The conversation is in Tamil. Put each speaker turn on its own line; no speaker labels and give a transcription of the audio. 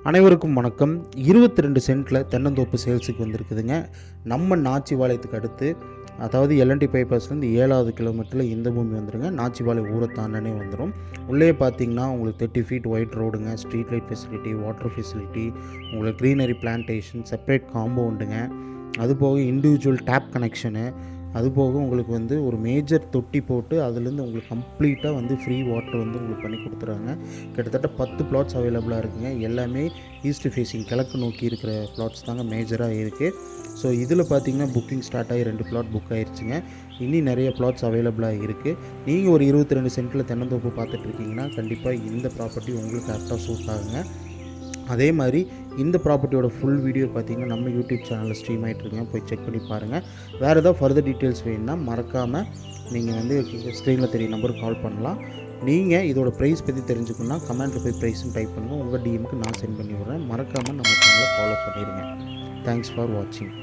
அனைவருக்கும் வணக்கம். 22 சென்ட்டில் தென்னந்தோப்பு சேல்ஸுக்கு வந்திருக்குதுங்க. நம்ம நாச்சிபாளையத்துக்கு அடுத்து, அதாவது எல்என்டி பைபாஸ்லேருந்து 7வது கிலோமீட்டரில் இந்த பூமி வந்துடுங்க. நாச்சிபாளையம் ஊரை தாண்டனே வந்துடும். உள்ளே பார்த்தீங்கன்னா உங்களுக்கு 30 ஃபீட் ஒயிட் ரோடுங்க, street light facility, water facility, உங்களுக்கு க்ரீனரி பிளான்டேஷன், செப்பரேட் காம்பவுண்டுங்க, அதுபோக இண்டிவிஜுவல் டேப் கனெக்ஷனு, அதுபோக உங்களுக்கு வந்து ஒரு மேஜர் தொட்டி போட்டு அதுலேருந்து உங்களுக்கு கம்ப்ளீட்டாக ஃப்ரீ வாட்டர் உங்களுக்கு பண்ணி கொடுத்துறாங்க. கிட்டத்தட்ட 10 பிளாட்ஸ் அவைலபிளாக இருக்குங்க. எல்லாமே ஈஸ்ட் ஃபேஸிங் கிழக்கு நோக்கி இருக்கிற பிளாட்ஸ் தாங்க மேஜராக இருக்குது. ஸோ இதில் பார்த்தீங்கன்னா புக்கிங் ஸ்டார்ட் ஆகி 2 பிளாட் புக் ஆகிடுச்சிங்க. இன்னும் நிறைய பிளாட்ஸ் அவைலபிளாக இருக்குது. நீங்கள் ஒரு 22 சென்ட்டில் தென்னந்தோப்பு பார்த்துட்ருக்கீங்கன்னா கண்டிப்பாக இந்த ப்ராப்பர்ட்டி உங்களுக்கு கரெக்டாக சூட் ஆகுங்க. அதே மாதிரி இந்த ப்ராப்பர்ட்டியோட ஃபுல் வீடியோ பார்த்தீங்கன்னா நம்ம யூடியூப் சேனலில் ஸ்ட்ரீம் ஆகிட்டுருங்க, போய் செக் பண்ணி பாருங்கள். வேறு ஏதாவது ஃபர்தர் டீட்டெயில்ஸ் வேணும்னா மறக்காமல் நீங்கள் ஸ்க்ரீனில் தெரிய நம்பருக்கு கால் பண்ணலாம். நீங்கள் இதோட ப்ரைஸ் பற்றி தெரிஞ்சுக்கணுன்னா கமெண்ட்டில் போய் ப்ரைஸும் டைப் பண்ணுங்கள். உங்கள் டிஎம்க்கு நான் சென்ட் பண்ணி விட்றேன். மறக்காமல் நம்ம சேனலை ஃபாலோ பண்ணிடுங்க. தேங்க்ஸ் ஃபார் வாட்சிங்.